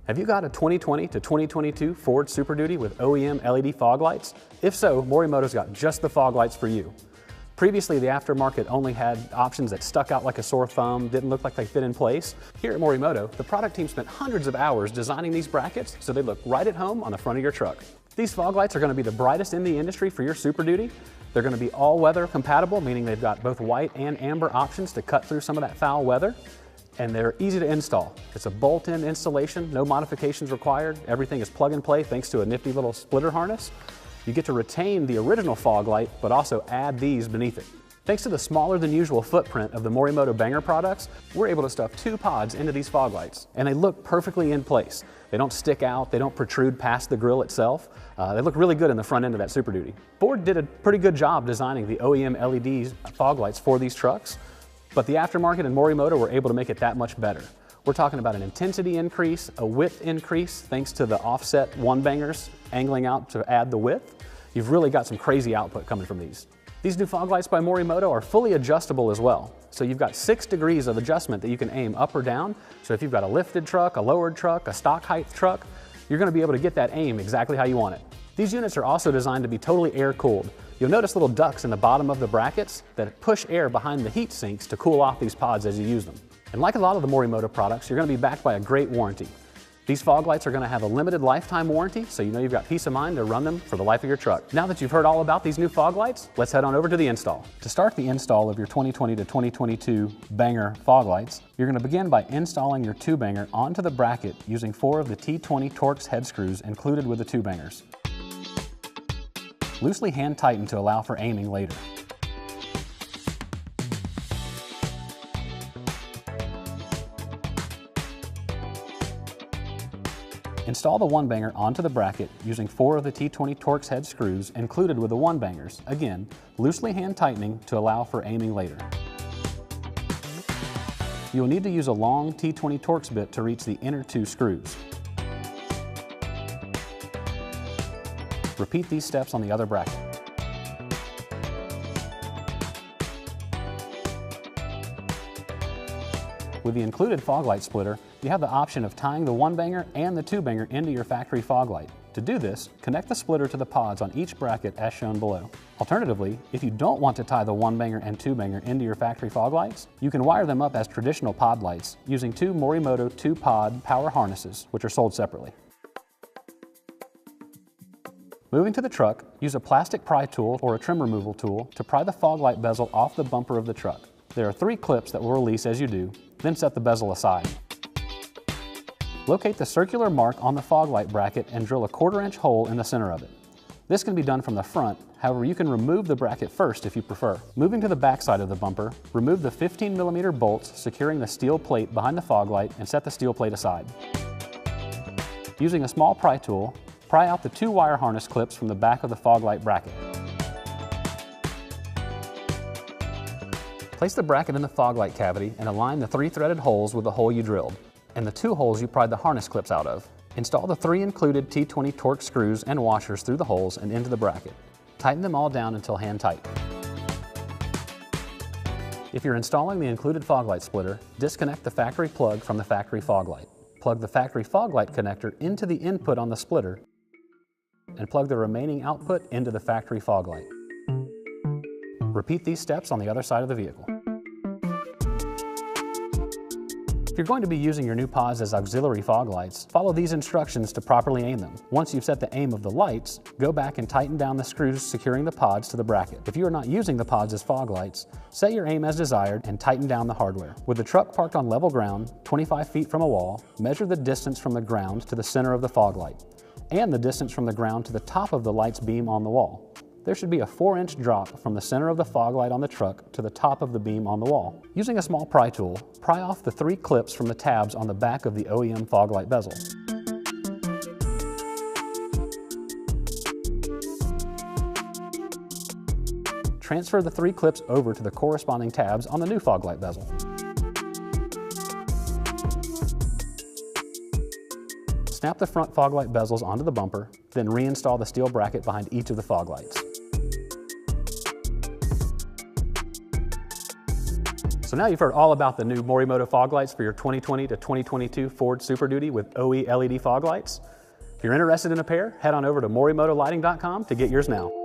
Have you got a 2020 to 2022 Ford Super Duty with OEM LED fog lights? If so, Morimoto's got just the fog lights for you. Previously, the aftermarket only had options that stuck out like a sore thumb, didn't look like they fit in place. Here at Morimoto, the product team spent hundreds of hours designing these brackets so they look right at home on the front of your truck. These fog lights are going to be the brightest in the industry for your Super Duty. They're going to be all-weather compatible, meaning they've got both white and amber options to cut through some of that foul weather. And they're easy to install. It's a bolt-in installation, no modifications required. Everything is plug and play thanks to a nifty little splitter harness. You get to retain the original fog light, but also add these beneath it. Thanks to the smaller than usual footprint of the Morimoto Banger products, we're able to stuff 2 pods into these fog lights, and they look perfectly in place. They don't stick out, they don't protrude past the grille itself. They look really good in the front end of that Super Duty. Ford did a pretty good job designing the OEM LED fog lights for these trucks, but the aftermarket and Morimoto were able to make it that much better. We're talking about an intensity increase, a width increase, thanks to the offset one-bangers angling out to add the width. You've really got some crazy output coming from these. These new fog lights by Morimoto are fully adjustable as well. So you've got 6 degrees of adjustment that you can aim up or down. So if you've got a lifted truck, a lowered truck, a stock height truck, you're going to be able to get that aim exactly how you want it. These units are also designed to be totally air-cooled. You'll notice little ducts in the bottom of the brackets that push air behind the heat sinks to cool off these pods as you use them. And like a lot of the Morimoto products, you're going to be backed by a great warranty. These fog lights are going to have a limited lifetime warranty, so you know you've got peace of mind to run them for the life of your truck. Now that you've heard all about these new fog lights, let's head on over to the install. To start the install of your 2020 to 2022 Banger fog lights, you're going to begin by installing your 2-banger onto the bracket using 4 of the T20 Torx head screws included with the 2-bangers. Loosely hand tighten to allow for aiming later. Install the 1-banger onto the bracket using 4 of the T20 Torx head screws included with the 1-bangers, again, loosely hand tightening to allow for aiming later. You will need to use a long T20 Torx bit to reach the inner 2 screws. Repeat these steps on the other bracket. With the included fog light splitter, you have the option of tying the 1-banger and the 2-banger into your factory fog light. To do this, connect the splitter to the pods on each bracket as shown below. Alternatively, if you don't want to tie the 1-banger and 2-banger into your factory fog lights, you can wire them up as traditional pod lights using 2 Morimoto 2-pod power harnesses, which are sold separately. Moving to the truck, use a plastic pry tool or a trim removal tool to pry the fog light bezel off the bumper of the truck. There are 3 clips that will release as you do, then set the bezel aside. Locate the circular mark on the fog light bracket and drill a 1/4-inch hole in the center of it. This can be done from the front, however you can remove the bracket first if you prefer. Moving to the back side of the bumper, remove the 15mm bolts securing the steel plate behind the fog light and set the steel plate aside. Using a small pry tool, pry out the 2 wire harness clips from the back of the fog light bracket. Place the bracket in the fog light cavity and align the 3 threaded holes with the hole you drilled, and the 2 holes you pried the harness clips out of. Install the 3 included T20 Torx screws and washers through the holes and into the bracket. Tighten them all down until hand tight. If you're installing the included fog light splitter, disconnect the factory plug from the factory fog light. Plug the factory fog light connector into the input on the splitter and plug the remaining output into the factory fog light. Repeat these steps on the other side of the vehicle. If you're going to be using your new pods as auxiliary fog lights, follow these instructions to properly aim them. Once you've set the aim of the lights, go back and tighten down the screws securing the pods to the bracket. If you are not using the pods as fog lights, set your aim as desired and tighten down the hardware. With the truck parked on level ground, 25 feet from a wall, measure the distance from the ground to the center of the fog light, and the distance from the ground to the top of the light's beam on the wall. There should be a 4-inch drop from the center of the fog light on the truck to the top of the beam on the wall. Using a small pry tool, pry off the 3 clips from the tabs on the back of the OEM fog light bezel. Transfer the 3 clips over to the corresponding tabs on the new fog light bezel. Snap the front fog light bezels onto the bumper, then reinstall the steel bracket behind each of the fog lights. So now you've heard all about the new Morimoto fog lights for your 2020 to 2022 Ford Super Duty with OE LED fog lights. If you're interested in a pair, head on over to morimotolighting.com to get yours now.